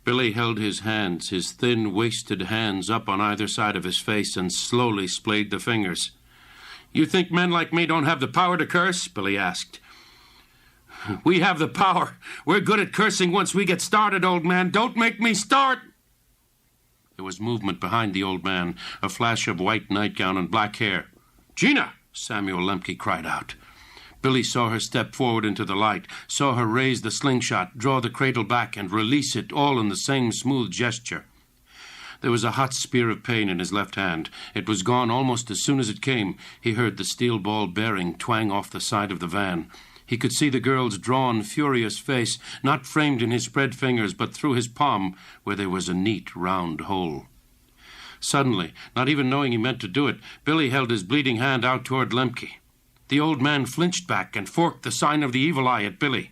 Billy held his hands, his thin, wasted hands, up on either side of his face and slowly splayed the fingers. "You think men like me don't have the power to curse?" Billy asked. "We have the power. We're good at cursing once we get started, old man. Don't make me start!" There was movement behind the old man, a flash of white nightgown and black hair. "Gina!" Samuel Lemke cried out. Billy saw her step forward into the light, saw her raise the slingshot, draw the cradle back, and release it, all in the same smooth gesture. There was a hot spear of pain in his left hand. It was gone almost as soon as it came. He heard the steel ball bearing twang off the side of the van. He could see the girl's drawn, furious face, not framed in his spread fingers, but through his palm, where there was a neat, round hole. Suddenly, not even knowing he meant to do it, Billy held his bleeding hand out toward Lemke. The old man flinched back and forked the sign of the evil eye at Billy.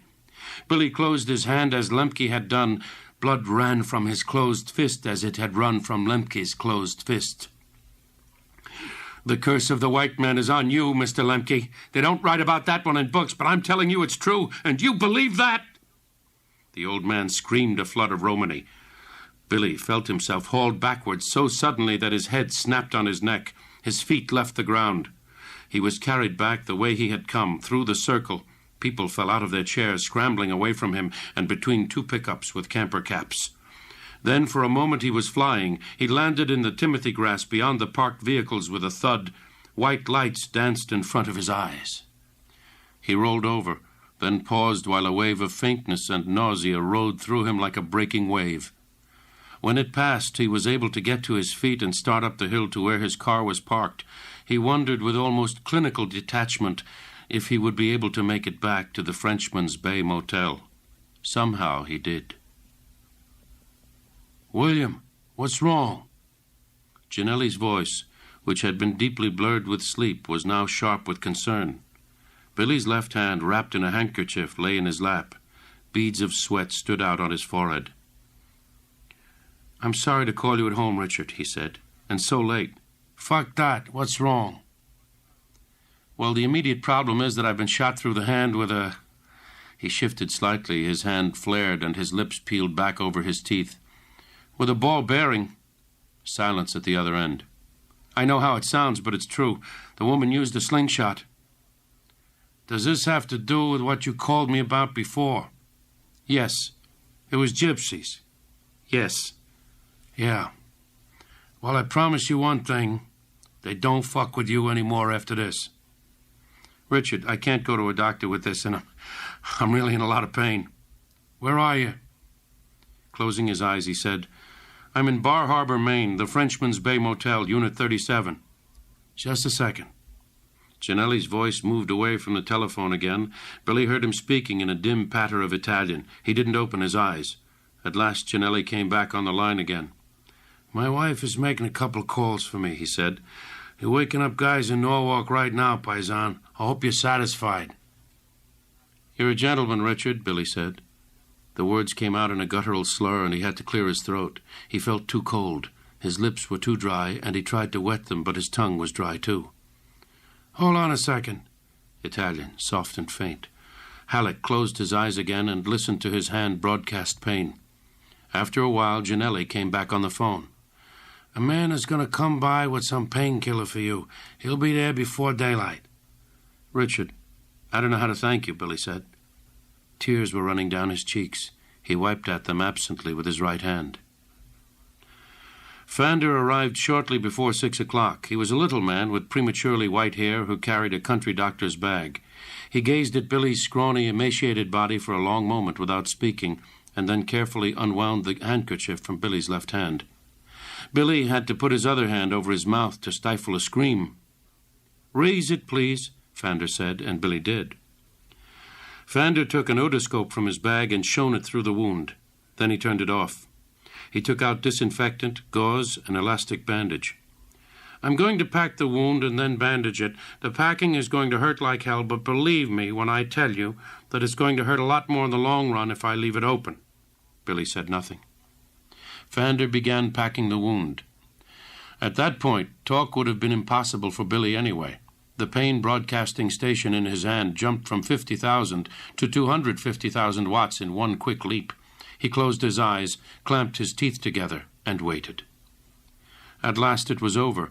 Billy closed his hand as Lemke had done. Blood ran from his closed fist as it had run from Lemke's closed fist. "The curse of the white man is on you, Mr. Lemke. They don't write about that one in books, but I'm telling you it's true, and you believe that!" The old man screamed a flood of Romany. Billy felt himself hauled backwards so suddenly that his head snapped on his neck. His feet left the ground. He was carried back the way he had come, through the circle. People fell out of their chairs, scrambling away from him, and between two pickups with camper caps. Then, for a moment, he was flying. He landed in the timothy grass beyond the parked vehicles with a thud. White lights danced in front of his eyes. He rolled over, then paused while a wave of faintness and nausea rode through him like a breaking wave. When it passed, he was able to get to his feet and start up the hill to where his car was parked. He wondered with almost clinical detachment if he would be able to make it back to the Frenchman's Bay Motel. Somehow he did. "William, what's wrong?" Ginelli's voice, which had been deeply blurred with sleep, was now sharp with concern. Billy's left hand, wrapped in a handkerchief, lay in his lap. Beads of sweat stood out on his forehead. "I'm sorry to call you at home, Richard," he said, "and so late." "Fuck that. What's wrong?" "Well, the immediate problem is that I've been shot through the hand with a..." He shifted slightly. His hand flared and his lips peeled back over his teeth. "With a ball bearing." Silence at the other end. "I know how it sounds, but it's true. The woman used a slingshot." "Does this have to do with what you called me about before?" "Yes." "It was gypsies?" "Yes." "Yeah. Well, I promise you one thing. They don't fuck with you anymore after this." "Richard, I can't go to a doctor with this, and I'm really in a lot of pain." "Where are you?" Closing his eyes, he said, "I'm in Bar Harbor, Maine, the Frenchman's Bay Motel, Unit 37. "Just a second." Ginelli's voice moved away from the telephone again. Billy heard him speaking in a dim patter of Italian. He didn't open his eyes. At last, Ginelli came back on the line again. "My wife is making a couple of calls for me," he said. "You're waking up guys in Norwalk right now, paisan. I hope you're satisfied." "You're a gentleman, Richard," Billy said. The words came out in a guttural slur, and he had to clear his throat. He felt too cold. His lips were too dry, and he tried to wet them, but his tongue was dry too. "Hold on a second." Italian, soft and faint. Halleck closed his eyes again and listened to his hand broadcast pain. After a while, Ginelli came back on the phone. "A man is going to come by with some painkiller for you. He'll be there before daylight." "Richard, I don't know how to thank you," Billy said. Tears were running down his cheeks. He wiped at them absently with his right hand. Fander arrived shortly before 6 o'clock. He was a little man with prematurely white hair who carried a country doctor's bag. He gazed at Billy's scrawny, emaciated body for a long moment without speaking, and then carefully unwound the handkerchief from Billy's left hand. Billy had to put his other hand over his mouth to stifle a scream. "Raise it, please," Fander said, and Billy did. Fander took an otoscope from his bag and shone it through the wound. Then he turned it off. He took out disinfectant, gauze, and elastic bandage. "I'm going to pack the wound and then bandage it. The packing is going to hurt like hell, but believe me when I tell you that it's going to hurt a lot more in the long run if I leave it open." Billy said nothing. Fander began packing the wound. At that point, talk would have been impossible for Billy anyway. The pain broadcasting station in his hand jumped from 50,000 to 250,000 watts in one quick leap. He closed his eyes, clamped his teeth together, and waited. At last it was over.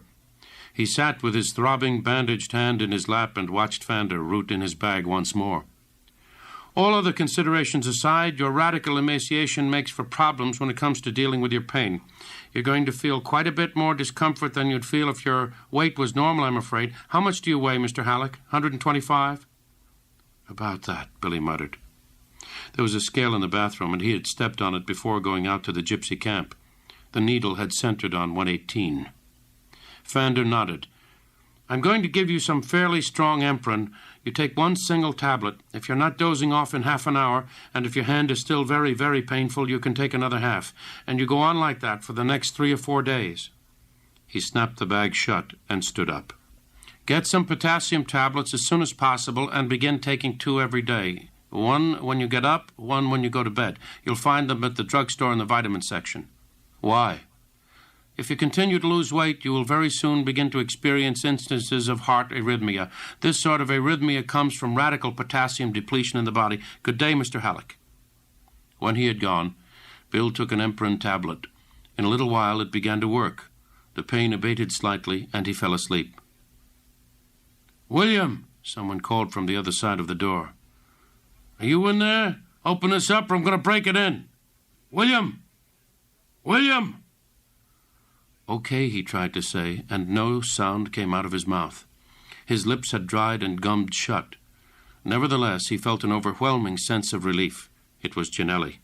He sat with his throbbing, bandaged hand in his lap and watched Fander root in his bag once more. All other considerations aside, your radical emaciation makes for problems when it comes to dealing with your pain. You're going to feel quite a bit more discomfort than you'd feel if your weight was normal, I'm afraid. How much do you weigh, Mr. Halleck? 125? About that, Billy muttered. There was a scale in the bathroom, and he had stepped on it before going out to the gypsy camp. The needle had centered on 118. Fander nodded. I'm going to give you some fairly strong Emprin. You take one single tablet. If you're not dozing off in half an hour, and if your hand is still very, very painful, you can take another half. And you go on like that for the next 3 or 4 days. He snapped the bag shut and stood up. Get some potassium tablets as soon as possible and begin taking 2 every day. 1 when you get up, 1 when you go to bed. You'll find them at the drugstore in the vitamin section. Why? If you continue to lose weight, you will very soon begin to experience instances of heart arrhythmia. This sort of arrhythmia comes from radical potassium depletion in the body. Good day, Mr. Halleck. When he had gone, Bill took an Emprin tablet. In a little while it began to work. The pain abated slightly, and he fell asleep. William, someone called from the other side of the door. Are you in there? Open this up or I'm going to break it in. William! William! Okay, he tried to say, and no sound came out of his mouth. His lips had dried and gummed shut. Nevertheless, he felt an overwhelming sense of relief. It was Ginelli.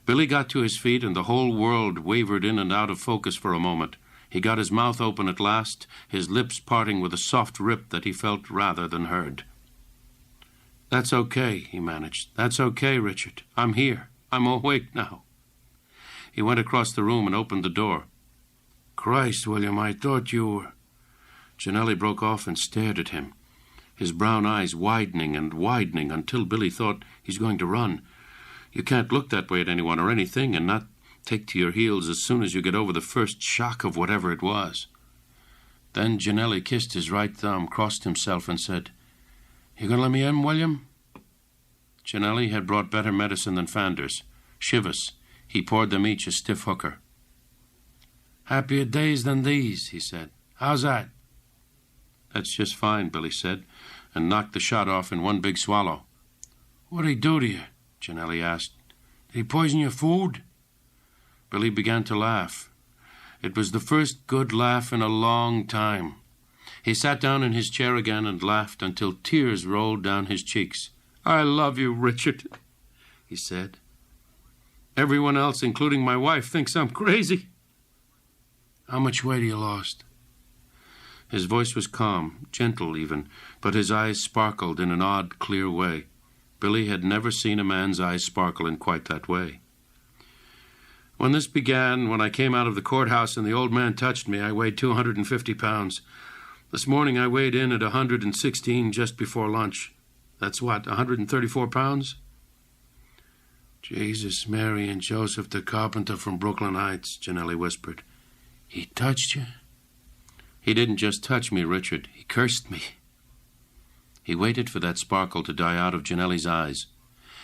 Billy got to his feet, and the whole world wavered in and out of focus for a moment. He got his mouth open at last, his lips parting with a soft rip that he felt rather than heard. That's okay, he managed. That's okay, Richard. I'm here. I'm awake now. He went across the room and opened the door. Christ, William, I thought you were... Ginelli broke off and stared at him, his brown eyes widening and widening until Billy thought he's going to run. You can't look that way at anyone or anything and not take to your heels as soon as you get over the first shock of whatever it was. Then Ginelli kissed his right thumb, crossed himself, and said, You going to let me in, William? Ginelli had brought better medicine than Fander's. Chivas. He poured them each a stiff hooker. Happier days than these, he said. How's that? That's just fine, Billy said, and knocked the shot off in one big swallow. What'd he do to you? Ginelli asked. Did he poison your food? Billy began to laugh. It was the first good laugh in a long time. He sat down in his chair again and laughed until tears rolled down his cheeks. I love you, Richard, he said. Everyone else, including my wife, thinks I'm crazy. How much weight have you lost? His voice was calm, gentle even, but his eyes sparkled in an odd, clear way. Billy had never seen a man's eyes sparkle in quite that way. When this began, when I came out of the courthouse and the old man touched me, I weighed 250 pounds. This morning I weighed in at 116 just before lunch. That's what, 134 pounds? Jesus, Mary, and Joseph, the carpenter from Brooklyn Heights, Ginelli whispered. He touched you? He didn't just touch me, Richard. He cursed me. He waited for that sparkle to die out of Ginelli's eyes.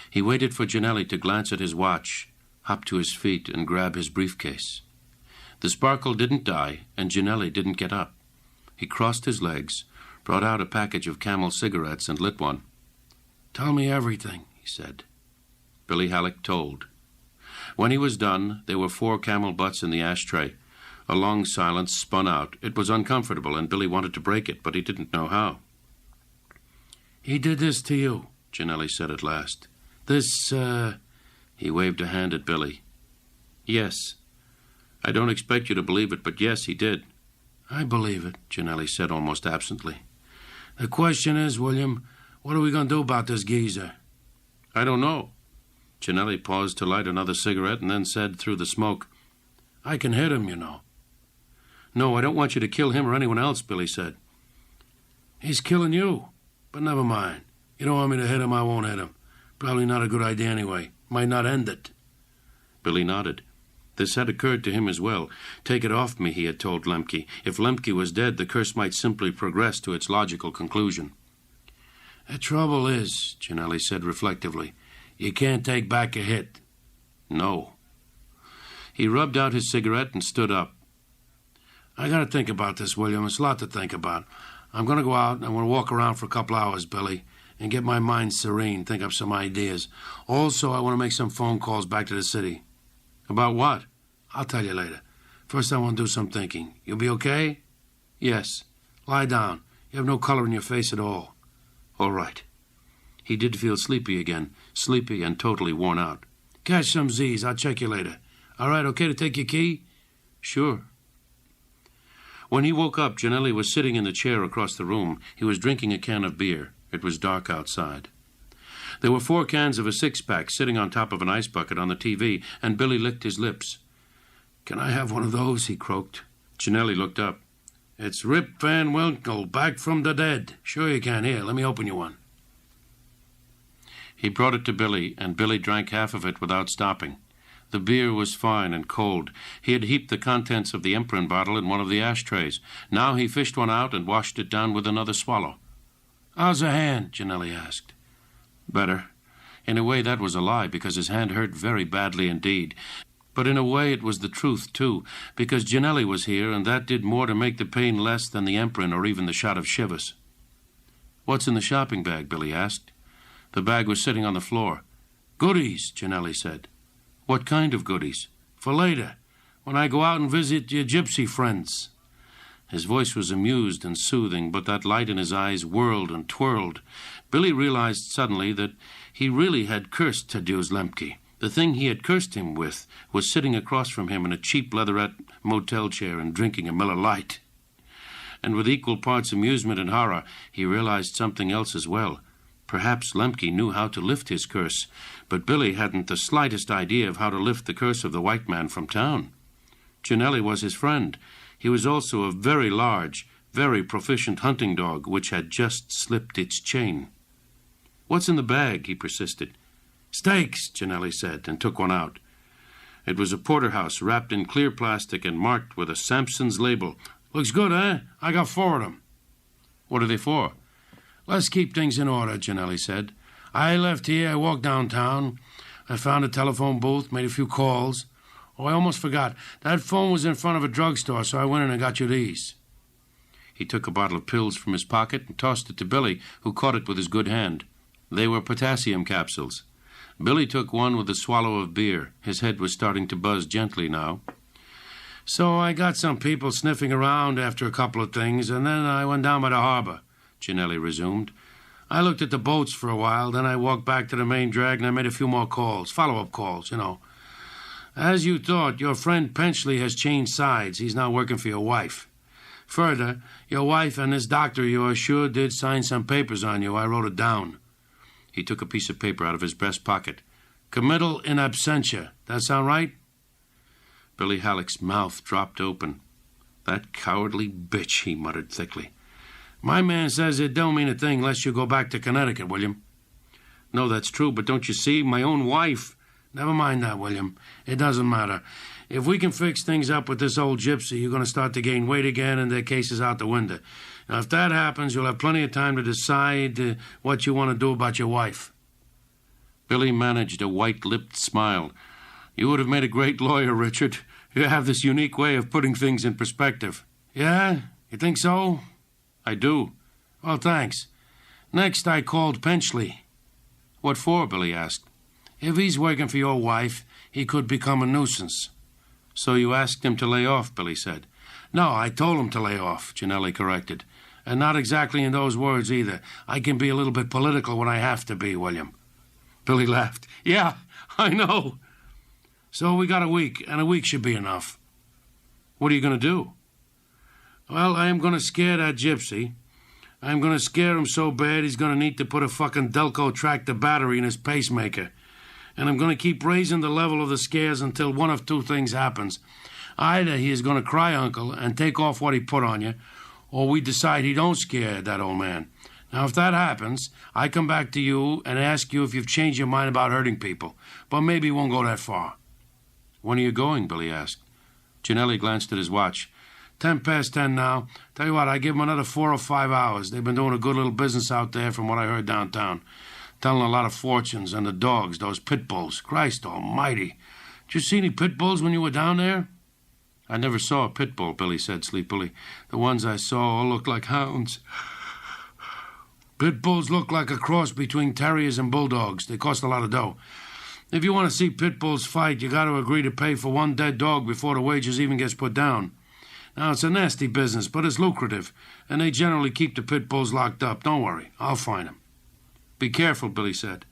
He waited for Ginelli to glance at his watch, hop to his feet, and grab his briefcase. The sparkle didn't die, and Ginelli didn't get up. He crossed his legs, brought out a package of Camel cigarettes, and lit one. Tell me everything, he said. Billy Halleck told. When he was done, there were 4 Camel butts in the ashtray. A long silence spun out. It was uncomfortable, and Billy wanted to break it, but he didn't know how. He did this to you, Ginelli said at last. He waved a hand at Billy. Yes. I don't expect you to believe it, but yes, he did. I believe it, Ginelli said almost absently. The question is, William, what are we going to do about this geezer? I don't know. Ginelli paused to light another cigarette and then said through the smoke, I can hit him, you know. No, I don't want you to kill him or anyone else, Billy said. He's killing you. But never mind. You don't want me to hit him, I won't hit him. Probably not a good idea anyway. Might not end it. Billy nodded. This had occurred to him as well. Take it off me, he had told Lemke. If Lemke was dead, the curse might simply progress to its logical conclusion. The trouble is, Ginelli said reflectively, you can't take back a hit. No. He rubbed out his cigarette and stood up. I gotta think about this, William. It's a lot to think about. I'm gonna go out and I'm gonna walk around for a couple hours, Billy, and get my mind serene, think up some ideas. Also, I want to make some phone calls back to the city. About what? I'll tell you later. First, I want to do some thinking. You'll be okay? Yes. Lie down. You have no color in your face at all. All right. He did feel sleepy again, sleepy and totally worn out. Catch some Z's. I'll check you later. All right, okay to take your key? Sure. When he woke up, Gianelli was sitting in the chair across the room. He was drinking a can of beer. It was dark outside. There were 4 cans of a 6-pack sitting on top of an ice bucket on the TV, and Billy licked his lips. Can I have one of those? He croaked. Gianelli looked up. It's Rip Van Winkle, back from the dead. Sure you can. Here, let me open you one. He brought it to Billy, and Billy drank half of it without stopping. The beer was fine and cold. He had heaped the contents of the Emperor bottle in one of the ashtrays. Now he fished one out and washed it down with another swallow. How's the hand? Gianelli asked. Better. In a way, that was a lie, because his hand hurt very badly indeed. But in a way, it was the truth, too, because Gianelli was here, and that did more to make the pain less than the Emperor or even the shot of Chivas. What's in the shopping bag? Billy asked. The bag was sitting on the floor. Goodies, Gianelli said. What kind of goodies? For later, when I go out and visit your gypsy friends. His voice was amused and soothing, but that light in his eyes whirled and twirled. Billy realized suddenly that he really had cursed Tadeusz Lemke. The thing he had cursed him with was sitting across from him in a cheap leatherette motel chair and drinking a Miller Lite. And with equal parts amusement and horror, he realized something else as well. Perhaps Lemke knew how to lift his curse, but Billy hadn't the slightest idea of how to lift the curse of the white man from town. Gianelli was his friend. He was also a very large, very proficient hunting dog, which had just slipped its chain. What's in the bag? He persisted. Steaks, Gianelli said, and took one out. It was a porterhouse wrapped in clear plastic and marked with a Samson's label. Looks good, eh? I got 4 of them. What are they for? Let's keep things in order, Gianelli said. I left here, I walked downtown. I found a telephone booth, made a few calls. Oh, I almost forgot. That phone was in front of a drugstore, so I went in and got you these. He took a bottle of pills from his pocket and tossed it to Billy, who caught it with his good hand. They were potassium capsules. Billy took one with a swallow of beer. His head was starting to buzz gently now. So I got some people sniffing around after a couple of things, and then I went down by the harbor, Gianelli resumed. I looked at the boats for a while, then I walked back to the main drag and I made a few more calls, follow-up calls, you know. As you thought, your friend Penchley has changed sides. He's now working for your wife. Further, your wife and this doctor of yours sure did sign some papers on you. I wrote it down. He took a piece of paper out of his breast pocket. Committal in absentia. That sound right? Billy Halleck's mouth dropped open. That cowardly bitch, he muttered thickly. My man says it don't mean a thing unless you go back to Connecticut, William. No, that's true, but don't you see, my own wife... Never mind that, William. It doesn't matter. If we can fix things up with this old gypsy, you're going to start to gain weight again and their case is out the window. Now, if that happens, you'll have plenty of time to decide what you want to do about your wife. Billy managed a white-lipped smile. You would have made a great lawyer, Richard. You have this unique way of putting things in perspective. Yeah? You think so? I do. Well, thanks. Next, I called Penchley. What for? Billy asked. If he's working for your wife, he could become a nuisance. So you asked him to lay off, Billy said. No, I told him to lay off, Gianelli corrected. And not exactly in those words either. I can be a little bit political when I have to be, William. Billy laughed. Yeah, I know. So we got a week, and a week should be enough. What are you going to do? Well, I am going to scare that gypsy. I'm going to scare him so bad he's going to need to put a fucking Delco tractor battery in his pacemaker. And I'm going to keep raising the level of the scares until one of 2 things happens. Either he is going to cry uncle and take off what he put on you, or we decide he don't scare that old man. Now, if that happens, I come back to you and ask you if you've changed your mind about hurting people. But maybe it won't go that far. When are you going? Billy asked. Gianelli glanced at his watch. 10:10 now. Tell you what, I give them another 4 or 5 hours. They've been doing a good little business out there from what I heard downtown. Telling a lot of fortunes, and the dogs, those pit bulls. Christ almighty. Did you see any pit bulls when you were down there? I never saw a pit bull, Billy said sleepily. The ones I saw all looked like hounds. Pit bulls look like a cross between terriers and bulldogs. They cost a lot of dough. If you want to see pit bulls fight, you got to agree to pay for one dead dog before the wages even gets put down. Now, it's a nasty business, but it's lucrative, and they generally keep the pit bulls locked up. Don't worry, I'll find them. Be careful, Billy said.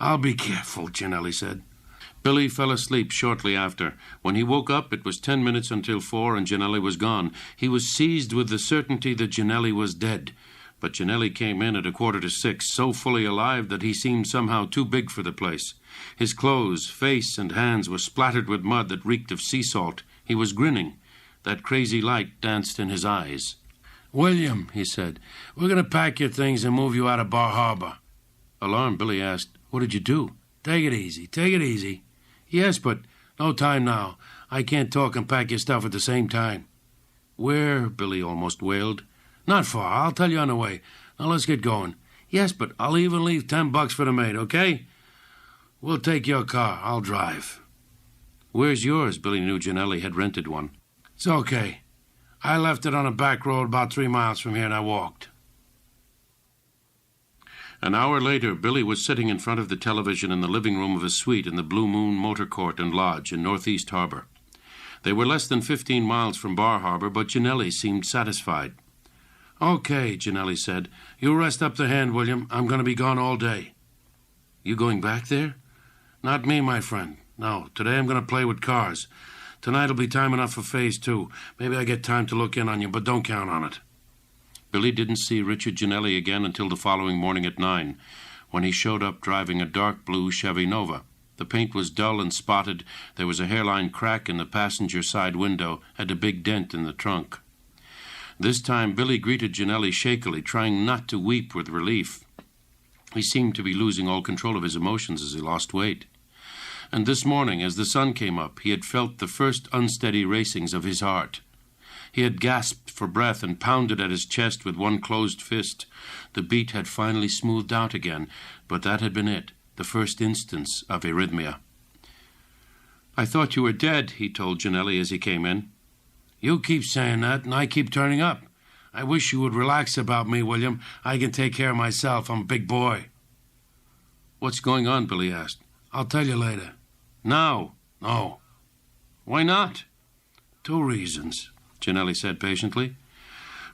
I'll be careful, Ginelli said. Billy fell asleep shortly after. When he woke up, it was 10 minutes until 4, and Ginelli was gone. He was seized with the certainty that Ginelli was dead. But Ginelli came in at 5:45, so fully alive that he seemed somehow too big for the place. His clothes, face, and hands were splattered with mud that reeked of sea salt. He was grinning. That crazy light danced in his eyes. William, he said, we're going to pack your things and move you out of Bar Harbor. Alarmed, Billy asked, what did you do? Take it easy, take it easy. Yes, but no time now. I can't talk and pack your stuff at the same time. Where? Billy almost wailed. Not far. I'll tell you on the way. Now let's get going. Yes, but I'll even leave $10 for the maid, okay? We'll take your car. I'll drive. Where's yours? Billy knew Ginelli had rented one. It's okay. I left it on a back road about 3 miles from here, and I walked. An hour later, Billy was sitting in front of the television in the living room of his suite in the Blue Moon Motor Court and Lodge in Northeast Harbor. They were less than 15 miles from Bar Harbor, but Ginelli seemed satisfied. Okay, Ginelli said. You rest up the hand, William. I'm going to be gone all day. You going back there? Not me, my friend. No, today I'm going to play with cars. Tonight'll be time enough for phase 2. Maybe I get time to look in on you, but don't count on it. Billy didn't see Richard Ginelli again until the following morning at 9, when he showed up driving a dark blue Chevy Nova. The paint was dull and spotted. There was a hairline crack in the passenger side window and a big dent in the trunk. This time Billy greeted Ginelli shakily, trying not to weep with relief. He seemed to be losing all control of his emotions as he lost weight. And this morning, as the sun came up, he had felt the first unsteady racings of his heart. He had gasped for breath and pounded at his chest with one closed fist. The beat had finally smoothed out again, but that had been it, the first instance of arrhythmia. I thought you were dead, he told Ginelli as he came in. You keep saying that, and I keep turning up. I wish you would relax about me, William. I can take care of myself. I'm a big boy. What's going on? Billy asked. I'll tell you later. Now? No. Why not? 2 reasons, Ginelli said patiently.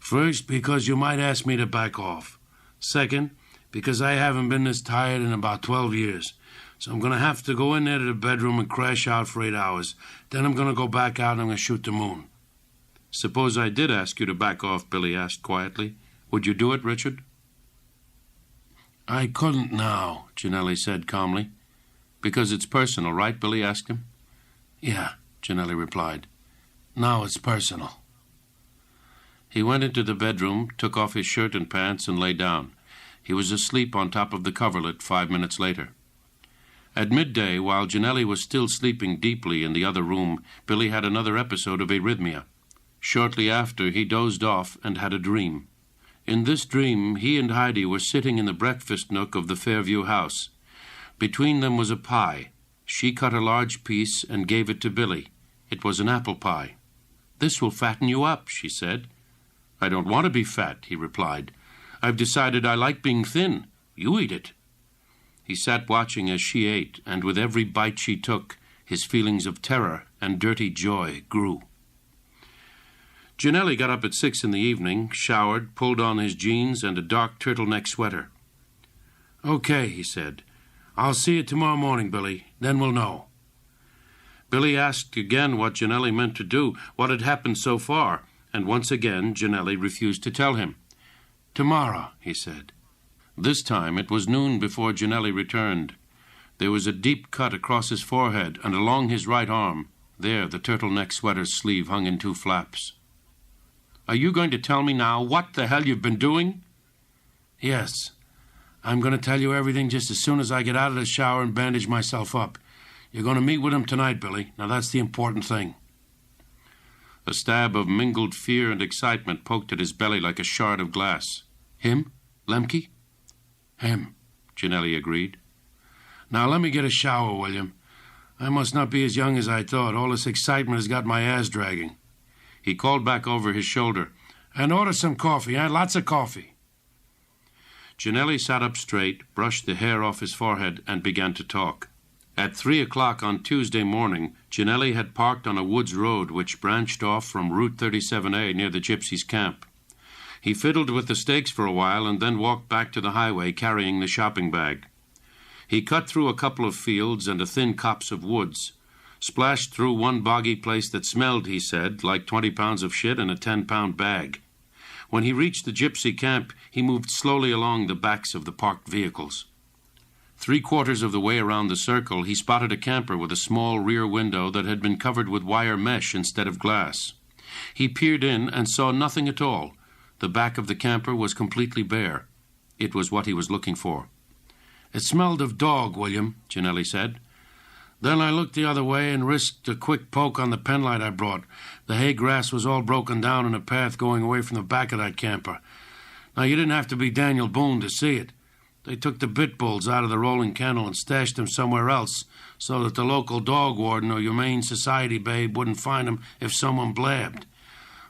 First, because you might ask me to back off. Second, because I haven't been this tired in about 12 years. So I'm going to have to go in there to the bedroom and crash out for 8 hours. Then I'm going to go back out and I'm going to shoot the moon. Suppose I did ask you to back off, Billy asked quietly. Would you do it, Richard? I couldn't now, Ginelli said calmly. Because it's personal, right? Billy asked him. Yeah, Ginelli replied. Now it's personal. He went into the bedroom, took off his shirt and pants, and lay down. He was asleep on top of the coverlet 5 minutes later. At midday, while Ginelli was still sleeping deeply in the other room, Billy had another episode of arrhythmia. Shortly after, he dozed off and had a dream. In this dream, he and Heidi were sitting in the breakfast nook of the Fairview house. Between them was a pie. She cut a large piece and gave it to Billy. It was an apple pie. This will fatten you up, she said. I don't want to be fat, he replied. I've decided I like being thin. You eat it. He sat watching as she ate, and with every bite she took, his feelings of terror and dirty joy grew. Ginelli got up at 6 in the evening, showered, pulled on his jeans and a dark turtleneck sweater. Okay, he said. I'll see you tomorrow morning, Billy. Then we'll know. Billy asked again what Ginelli meant to do, what had happened so far, and once again Ginelli refused to tell him. Tomorrow, he said. This time it was noon before Ginelli returned. There was a deep cut across his forehead and along his right arm. There, the turtleneck sweater's sleeve hung in 2 flaps. Are you going to tell me now what the hell you've been doing? Yes. I'm going to tell you everything just as soon as I get out of the shower and bandage myself up. You're going to meet with him tonight, Billy. Now that's the important thing. A stab of mingled fear and excitement poked at his belly like a shard of glass. Him? Lemke? Him, Ginelli agreed. Now let me get a shower, William. I must not be as young as I thought. All this excitement has got my ass dragging. He called back over his shoulder. And order some coffee, eh? Lots of coffee. Ginelli sat up straight, brushed the hair off his forehead, and began to talk. At 3 o'clock on Tuesday morning, Ginelli had parked on a woods road which branched off from Route 37A near the gypsies' camp. He fiddled with the stakes for a while and then walked back to the highway carrying the shopping bag. He cut through a couple of fields and a thin copse of woods, splashed through one boggy place that smelled, he said, like 20 pounds of shit in a 10-pound bag. When he reached the gypsy camp, he moved slowly along the backs of the parked vehicles. 3/4 of the way around the circle, he spotted a camper with a small rear window that had been covered with wire mesh instead of glass. He peered in and saw nothing at all. The back of the camper was completely bare. It was what he was looking for. It smelled of dog, William, Ginelli said. Then I looked the other way and risked a quick poke on the penlight I brought. The hay grass was all broken down in a path going away from the back of that camper. Now, you didn't have to be Daniel Boone to see it. They took the pit bulls out of the rolling kennel and stashed them somewhere else so that the local dog warden or Humane Society babe wouldn't find them if someone blabbed.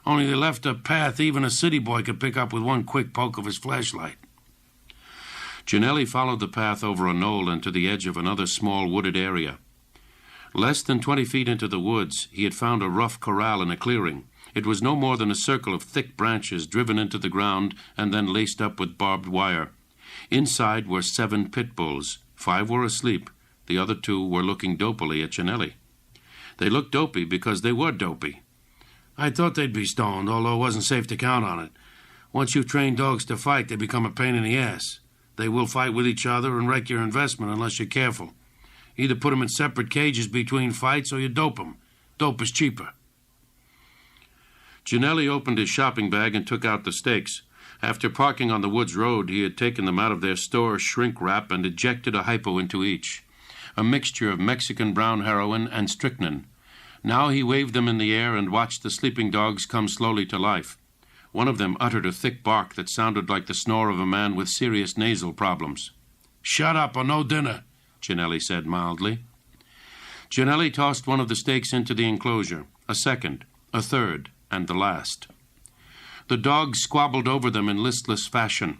Only they left a path even a city boy could pick up with one quick poke of his flashlight. Ginelli followed the path over a knoll and to the edge of another small wooded area. Less than 20 feet into the woods, he had found a rough corral in a clearing. It was no more than a circle of thick branches driven into the ground and then laced up with barbed wire. Inside were 7 pit bulls. 5 were asleep. The other 2 were looking dopily at Ginelli. They looked dopey because they were dopey. I thought they'd be stoned, although it wasn't safe to count on it. Once you train dogs to fight, they become a pain in the ass. They will fight with each other and wreck your investment unless you're careful. Either put them in separate cages between fights or you dope them. Dope is cheaper. Ginelli opened his shopping bag and took out the stakes. After parking on the woods road, he had taken them out of their store shrink wrap and ejected a hypo into each, a mixture of Mexican brown heroin and strychnine. Now he waved them in the air and watched the sleeping dogs come slowly to life. One of them uttered a thick bark that sounded like the snore of a man with serious nasal problems. "Shut up or no dinner," Ginelli said mildly. Ginelli tossed one of the stakes into the enclosure, a second, a third, and the last. The dogs squabbled over them in listless fashion.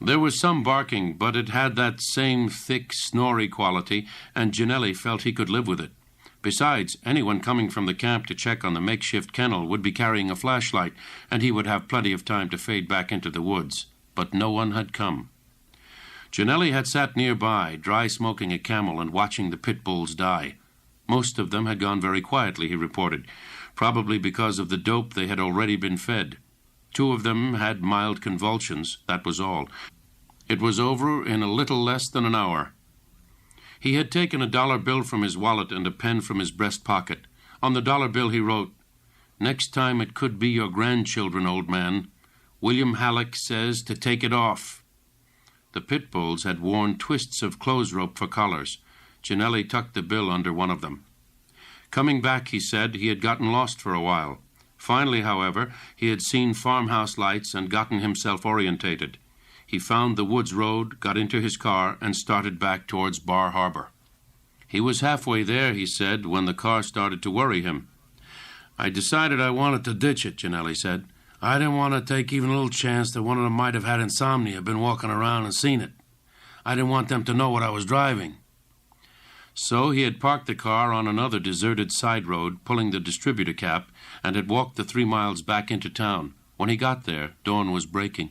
There was some barking, but it had that same thick, snory quality, and Ginelli felt he could live with it. Besides, anyone coming from the camp to check on the makeshift kennel would be carrying a flashlight, and he would have plenty of time to fade back into the woods. But no one had come. Ginelli had sat nearby, dry smoking a Camel and watching the pit bulls die. Most of them had gone very quietly, he reported, probably because of the dope they had already been fed. 2 of them had mild convulsions, that was all. It was over in a little less than an hour. He had taken a dollar bill from his wallet and a pen from his breast pocket. On the dollar bill he wrote, "Next time it could be your grandchildren, old man. William Halleck says to take it off." The pit bulls had worn twists of clothes rope for collars. Ginelli tucked the bill under one of them. Coming back, he said, he had gotten lost for a while. Finally, however, he had seen farmhouse lights and gotten himself orientated. He found the woods road, got into his car, and started back towards Bar Harbor. He was halfway there, he said, when the car started to worry him. "I decided I wanted to ditch it," Ginelli said. "I didn't want to take even a little chance that one of them might have had insomnia, been walking around and seen it. I didn't want them to know what I was driving." So he had parked the car on another deserted side road, pulling the distributor cap, and had walked the 3 miles back into town. When he got there, dawn was breaking.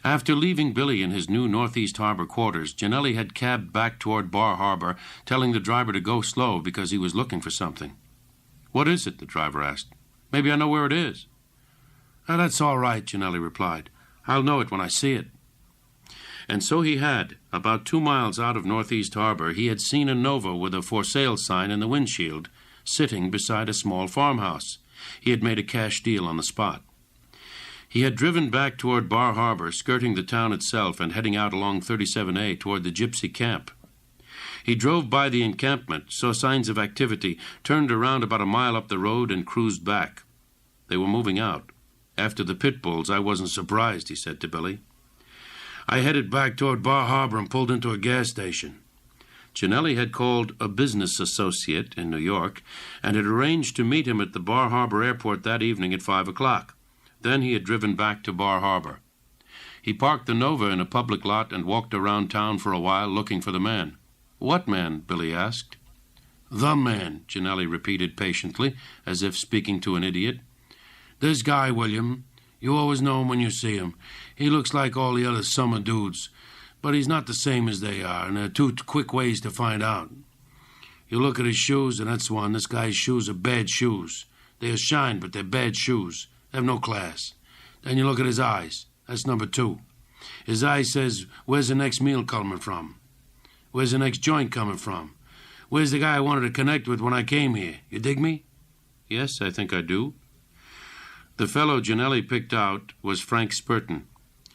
After leaving Billy in his new Northeast Harbor quarters, Ginelli had cabbed back toward Bar Harbor, telling the driver to go slow because he was looking for something. "What is it?" the driver asked. "Maybe I know where it is." "That's all right," Ginelli replied. "I'll know it when I see it." And so he had. About 2 miles out of Northeast Harbor, he had seen a Nova with a for sale sign in the windshield, sitting beside a small farmhouse. He had made a cash deal on the spot. He had driven back toward Bar Harbor, skirting the town itself and heading out along 37A toward the gypsy camp. He drove by the encampment, saw signs of activity, turned around about a mile up the road and cruised back. They were moving out. After the pit bulls, I wasn't surprised, he said to Billy. I headed back toward Bar Harbor and pulled into a gas station. Ginelli had called a business associate in New York and had arranged to meet him at the Bar Harbor airport that evening at 5 o'clock. Then he had driven back to Bar Harbor. He parked the Nova in a public lot and walked around town for a while looking for the man. "What man?" Billy asked. "The man," Ginelli repeated patiently, as if speaking to an idiot. "This guy, William. You always know him when you see him. He looks like all the other summer dudes, but he's not the same as they are, and there are two quick ways to find out. You look at his shoes, and that's one. This guy's shoes are bad shoes. They are shine, but they're bad shoes. They have no class. Then you look at his eyes. That's number two. His eye says, where's the next meal coming from? Where's the next joint coming from? Where's the guy I wanted to connect with when I came here? You dig me?" "Yes, I think I do." The fellow Ginelli picked out was Frank Spurton.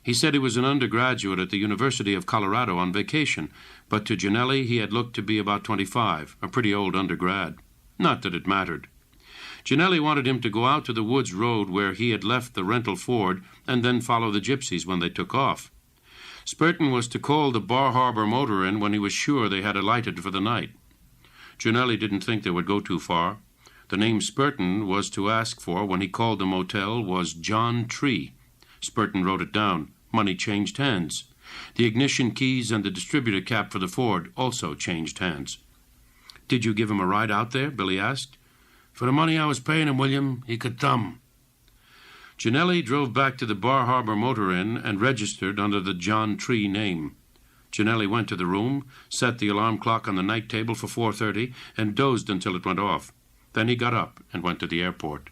He said he was an undergraduate at the University of Colorado on vacation, but to Ginelli he had looked to be about 25, a pretty old undergrad. Not that it mattered. Ginelli wanted him to go out to the woods road where he had left the rental Ford and then follow the gypsies when they took off. Spurton was to call the Bar Harbor Motor Inn when he was sure they had alighted for the night. Ginelli didn't think they would go too far. The name Spurton was to ask for when he called the motel was John Tree. Spurton wrote it down. Money changed hands. The ignition keys and the distributor cap for the Ford also changed hands. "Did you give him a ride out there?" Billy asked. "For the money I was paying him, William, he could thumb." Ginelli drove back to the Bar Harbor Motor Inn and registered under the John Tree name. Ginelli went to the room, set the alarm clock on the night table for 4:30, and dozed until it went off. Then he got up and went to the airport.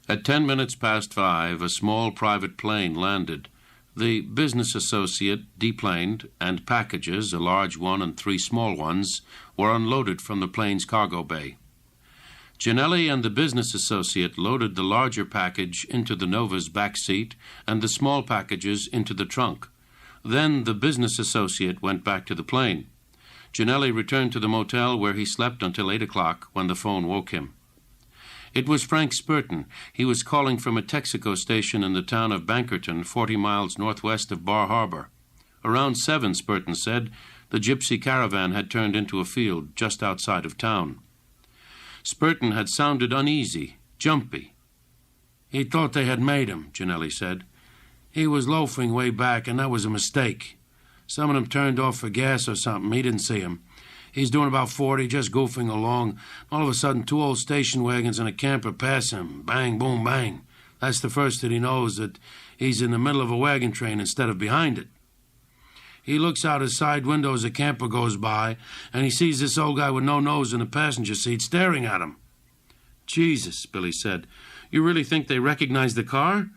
At 10 minutes past 5, a small private plane landed. The business associate deplaned, and packages, a large one and 3 small ones, were unloaded from the plane's cargo bay. Ginelli and the business associate loaded the larger package into the Nova's back seat and the small packages into the trunk. Then the business associate went back to the plane. Ginelli returned to the motel where he slept until 8 o'clock when the phone woke him. It was Frank Spurton. He was calling from a Texaco station in the town of Bankerton, 40 miles northwest of Bar Harbor. Around 7, Spurton said, the gypsy caravan had turned into a field just outside of town. Spurton had sounded uneasy, jumpy. "He thought they had made him," Ginelli said. "He was loafing way back, and that was a mistake. Some of them turned off for gas or something. He didn't see him. He's doing about 40, just goofing along. All of a sudden, 2 old station wagons and a camper pass him. Bang, boom, bang. That's the first that he knows, that he's in the middle of a wagon train instead of behind it. He looks out his side window as a camper goes by, and he sees this old guy with no nose in the passenger seat staring at him." "Jesus," Billy said. "You really think they recognized the car?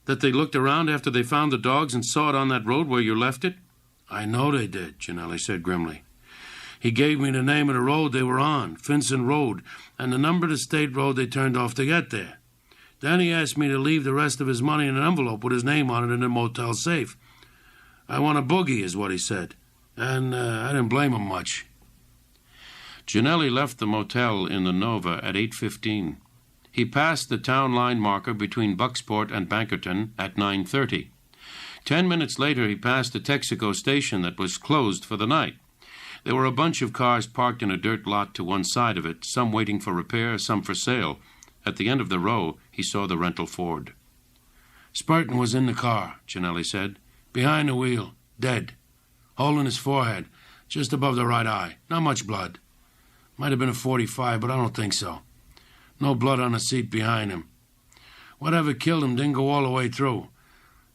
That they looked around after they found the dogs and saw it on that road where you left it?" "I know they did," Ginelli said grimly. "He gave me the name of the road they were on, Finson Road, and the number of the state road they turned off to get there. Then he asked me to leave the rest of his money in an envelope with his name on it in the motel safe. I want a boogie, is what he said, and I didn't blame him much." Ginelli left the motel in the Nova at 8:15. He passed the town line marker between Bucksport and Bankerton at 9:30. 10 minutes later, he passed the Texaco station that was closed for the night. There were a bunch of cars parked in a dirt lot to one side of it, some waiting for repair, some for sale. At the end of the row, he saw the rental Ford. "Spurton was in the car," Ginelli said. "Behind the wheel, dead. Hole in his forehead, just above the right eye. Not much blood. Might have been a .45, but I don't think so. No blood on the seat behind him. Whatever killed him didn't go all the way through.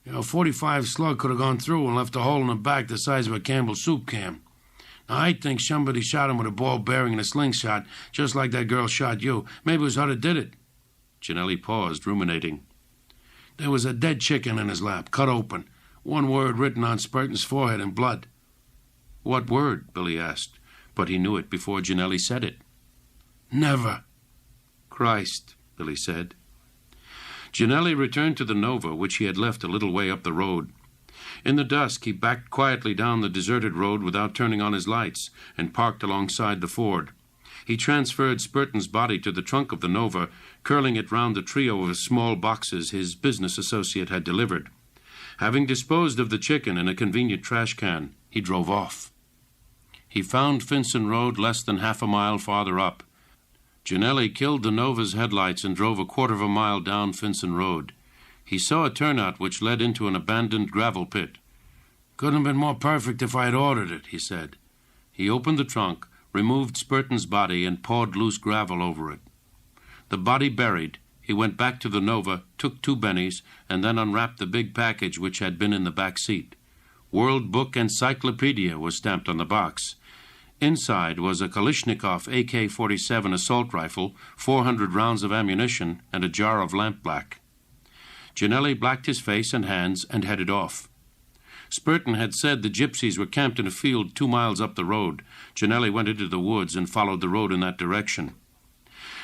A .45 slug could have gone through and left a hole in the back the size of a Campbell's soup can. Now, I think somebody shot him with a ball bearing and a slingshot, just like that girl shot you. Maybe it was her that did it." Ginelli paused, ruminating. "There was a dead chicken in his lap, cut open. One word written on Spurton's forehead in blood." "What word?" Billy asked, but he knew it before Ginelli said it. "Never." "Christ," Billy said. Ginelli returned to the Nova, which he had left a little way up the road. In the dusk, he backed quietly down the deserted road without turning on his lights and parked alongside the Ford. He transferred Spurton's body to the trunk of the Nova, curling it round the trio of small boxes his business associate had delivered. Having disposed of the chicken in a convenient trash can, he drove off. He found Finson Road less than half a mile farther up. Ginelli killed the Nova's headlights and drove a quarter of a mile down Finson Road. He saw a turnout which led into an abandoned gravel pit. "Couldn't have been more perfect if I had ordered it," he said. He opened the trunk, removed Spurton's body, and poured loose gravel over it. The body buried, he went back to the Nova, took 2 bennies, and then unwrapped the big package which had been in the back seat. World Book Encyclopedia was stamped on the box. Inside was a Kalashnikov AK-47 assault rifle, 400 rounds of ammunition, and a jar of lampblack. Ginelli blacked his face and hands and headed off. Spurton had said the gypsies were camped in a field 2 miles up the road. Ginelli went into the woods and followed the road in that direction.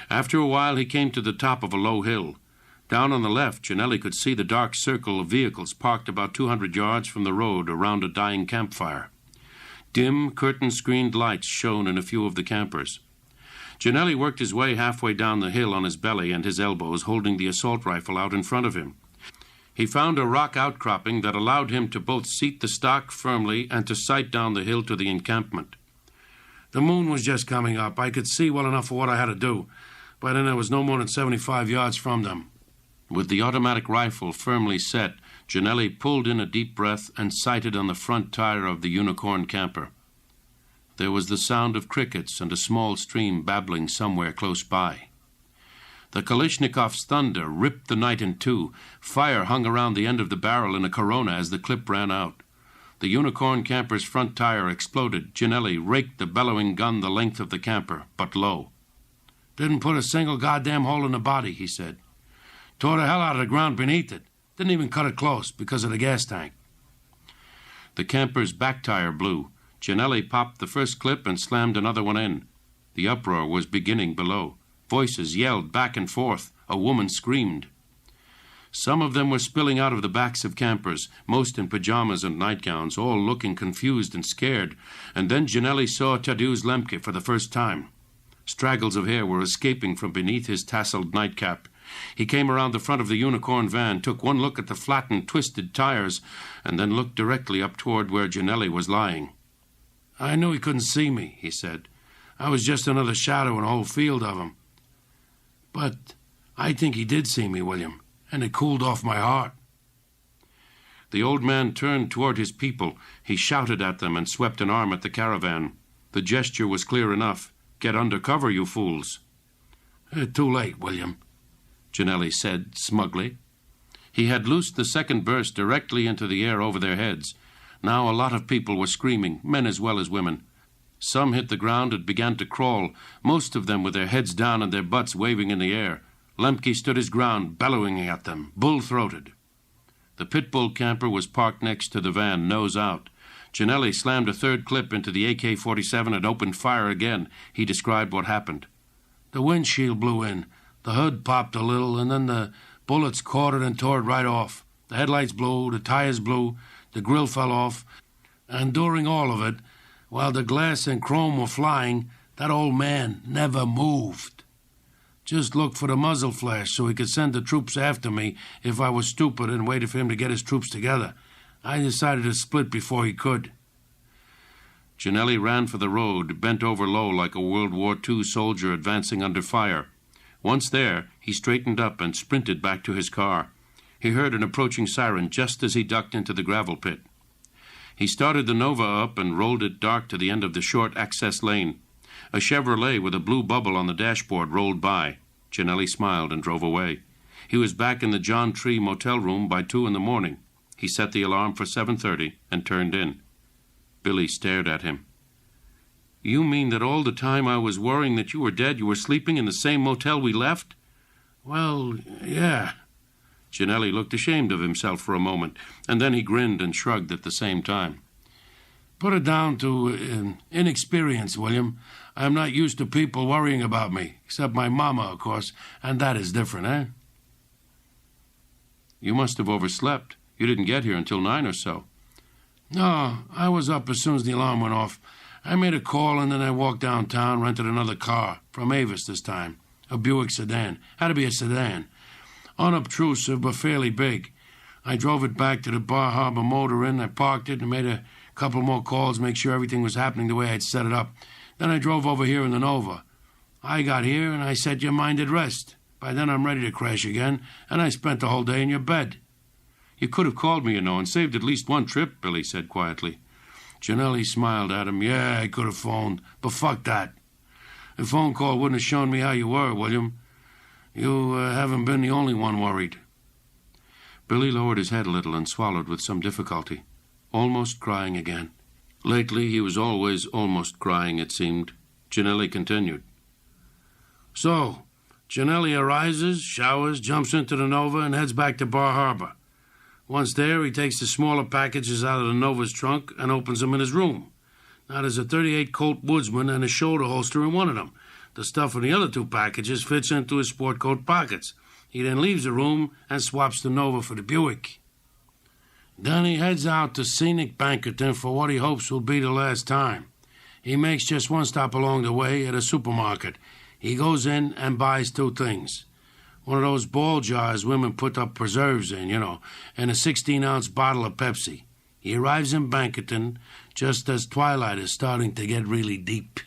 After a while he came to the top of a low hill. Down on the left, Ginelli could see the dark circle of vehicles parked about 200 yards from the road around a dying campfire. Dim, curtain-screened lights shone in a few of the campers. Ginelli worked his way halfway down the hill on his belly and his elbows, holding the assault rifle out in front of him. He found a rock outcropping that allowed him to both seat the stock firmly and to sight down the hill to the encampment. The moon was just coming up. I could see well enough for what I had to do. By then I was no more than 75 yards from them. With the automatic rifle firmly set, Ginelli pulled in a deep breath and sighted on the front tire of the Unicorn camper. There was the sound of crickets and a small stream babbling somewhere close by. The Kalashnikov's thunder ripped the night in two. Fire hung around the end of the barrel in a corona as the clip ran out. The Unicorn camper's front tire exploded. Ginelli raked the bellowing gun the length of the camper, but low. "Didn't put a single goddamn hole in the body," he said. "Tore the hell out of the ground beneath it. Didn't even cut it close because of the gas tank." The camper's back tire blew. Ginelli popped the first clip and slammed another one in. The uproar was beginning below. Voices yelled back and forth. A woman screamed. Some of them were spilling out of the backs of campers, most in pajamas and nightgowns, all looking confused and scared. And then Ginelli saw Tadeusz Lemke for the first time. Straggles of hair were escaping from beneath his tasseled nightcap. He came around the front of the Unicorn van, took one look at the flattened, twisted tires, and then looked directly up toward where Ginelli was lying. "I knew he couldn't see me," he said. "I was just another shadow in a whole field of him. But I think he did see me, William, and it cooled off my heart." The old man turned toward his people. He shouted at them and swept an arm at the caravan. The gesture was clear enough. "Get under cover, you fools." "Too late, William," Ginelli said smugly. He had loosed the second burst directly into the air over their heads. Now a lot of people were screaming, men as well as women. Some hit the ground and began to crawl, most of them with their heads down and their butts waving in the air. Lemke stood his ground, bellowing at them, bull-throated. The pit bull camper was parked next to the van, nose out. Ginelli slammed a third clip into the AK-47 and opened fire again. He described what happened. "The windshield blew in. The hood popped a little, and then the bullets caught it and tore it right off. The headlights blew, the tires blew, the grill fell off. And during all of it, while the glass and chrome were flying, that old man never moved. Just looked for the muzzle flash so he could send the troops after me if I was stupid and waited for him to get his troops together. I decided to split before he could." Ginelli ran for the road, bent over low like a World War II soldier advancing under fire. Once there, he straightened up and sprinted back to his car. He heard an approaching siren just as he ducked into the gravel pit. He started the Nova up and rolled it dark to the end of the short access lane. A Chevrolet with a blue bubble on the dashboard rolled by. Ginelli smiled and drove away. He was back in the John Tree motel room by 2 in the morning. He set the alarm for 7:30 and turned in. Billy stared at him. "You mean that all the time I was worrying that you were dead, you were sleeping in the same motel we left?" "Well, yeah." Ginelli looked ashamed of himself for a moment, and then he grinned and shrugged at the same time. "Put it down to inexperience, William. I am not used to people worrying about me, except my mama, of course, and that is different, eh?" "You must have overslept. You didn't get here until 9 or so." "No, I was up as soon as the alarm went off. I made a call, and then I walked downtown, rented another car, from Avis this time, a Buick sedan. Had to be a sedan. Unobtrusive, but fairly big. I drove it back to the Bar Harbor Motor Inn. I parked it and made a A couple more calls, make sure everything was happening the way I'd set it up. Then I drove over here in the Nova. I got here and I set your mind at rest. By then I'm ready to crash again, and I spent the whole day in your bed. You could have called me, and saved at least one trip, Billy said quietly. Janelli smiled at him. Yeah, I could have phoned, but fuck that. A phone call wouldn't have shown me how you were, William. You haven't been the only one worried. Billy lowered his head a little and swallowed with some difficulty, almost crying again. Lately he was always almost crying, it seemed. Janelli continued. So, Janelli arises, showers, jumps into the Nova, and heads back to Bar Harbor. Once there, he takes the smaller packages out of the Nova's trunk and opens them in his room. Now, there's a .38 Colt Woodsman and a shoulder holster in one of them. The stuff in the other two packages fits into his sport coat pockets. He then leaves the room and swaps the Nova for the Buick. Then he heads out to scenic Bankerton for what he hopes will be the last time. He makes just one stop along the way at a supermarket. He goes in and buys two things. One of those ball jars women put up preserves in, and a 16-ounce bottle of Pepsi. He arrives in Bankerton just as twilight is starting to get really deep.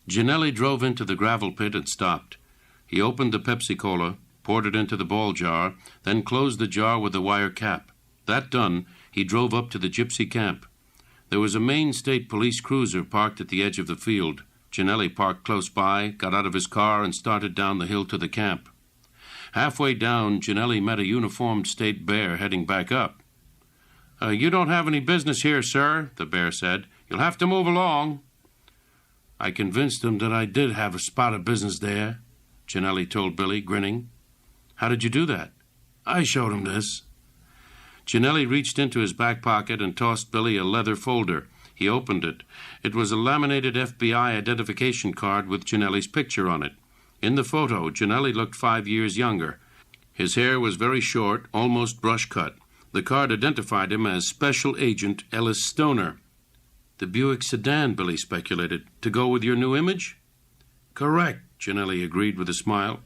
Janelli drove into the gravel pit and stopped. He opened the Pepsi-Cola, poured it into the ball jar, then closed the jar with the wire cap. That done, he drove up to the gypsy camp. There was a Maine State Police cruiser parked at the edge of the field. Janelli parked close by, got out of his car, and started down the hill to the camp. Halfway down, Janelli met a uniformed state bear heading back up. You don't have any business here, sir, the bear said. You'll have to move along. I convinced him that I did have a spot of business there, Janelli told Billy, grinning. How did you do that? I showed him this. Janelli reached into his back pocket and tossed Billy a leather folder. He opened it. It was a laminated FBI identification card with Janelli's picture on it. In the photo, Janelli looked 5 years younger. His hair was very short, almost brush-cut. The card identified him as Special Agent Ellis Stoner. The Buick sedan, Billy speculated, to go with your new image? Correct, Janelli agreed with a smile.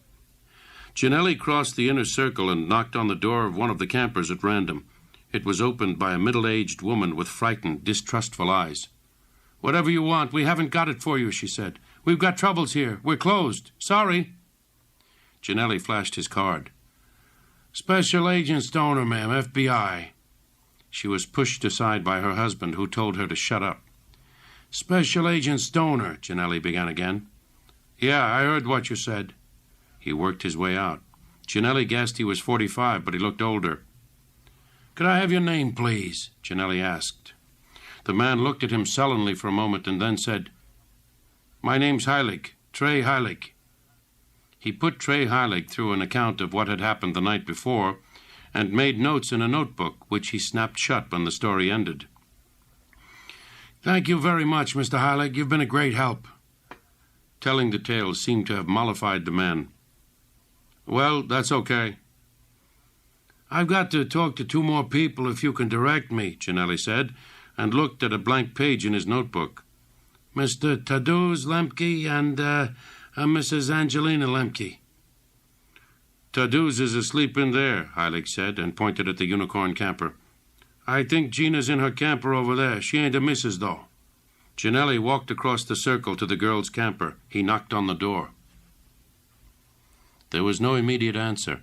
Janelli crossed the inner circle and knocked on the door of one of the campers at random. It was opened by a middle-aged woman with frightened, distrustful eyes. Whatever you want, we haven't got it for you, she said. We've got troubles here. We're closed. Sorry. Janelli flashed his card. Special Agent Stoner, ma'am, FBI. She was pushed aside by her husband, who told her to shut up. Special Agent Stoner, Janelli began again. Yeah, I heard what you said. He worked his way out. Janelli guessed he was 45, but he looked older. Could I have your name, please? Janelli asked. The man looked at him sullenly for a moment and then said, My name's Heilig, Trey Heilig. He put Trey Heilig through an account of what had happened the night before and made notes in a notebook, which he snapped shut when the story ended. Thank you very much, Mr. Heilig. You've been a great help. Telling the tale seemed to have mollified the man. Well, that's okay. I've got to talk to two more people if you can direct me, Janelli said, and looked at a blank page in his notebook. Mr. Tadeusz Lemke and Mrs. Angelina Lemke. Tadeusz is asleep in there, Heilig said, and pointed at the unicorn camper. I think Gina's in her camper over there. She ain't a missus, though. Janelli walked across the circle to the girl's camper. He knocked on the door. There was no immediate answer.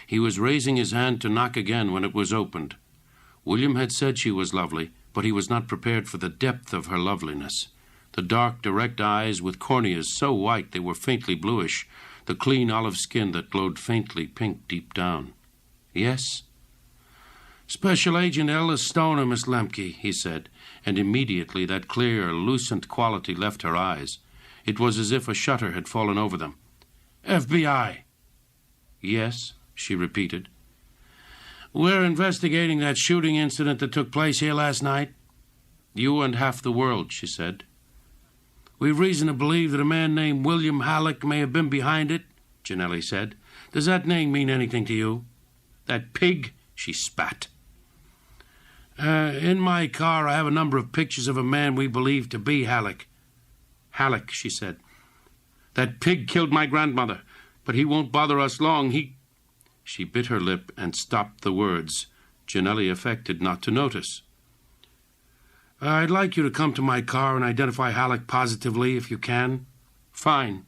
He was raising his hand to knock again when it was opened. William had said she was lovely, but he was not prepared for the depth of her loveliness. The dark, direct eyes with corneas so white they were faintly bluish, the clean olive skin that glowed faintly pink deep down. Yes? Special Agent Ellis Stoner, Miss Lemke, he said, and immediately that clear, lucent quality left her eyes. It was as if a shutter had fallen over them. FBI. Yes, she repeated. We're investigating that shooting incident that took place here last night. You and half the world, she said. We've reason to believe that a man named William Halleck may have been behind it, Janelli said. Does that name mean anything to you? That pig, she spat. In my car I have a number of pictures of a man we believe to be Halleck. Halleck, she said. That pig killed my grandmother, but he won't bother us long. She bit her lip and stopped the words. Janelli affected not to notice. I'd like you to come to my car and identify Halleck positively, if you can. Fine.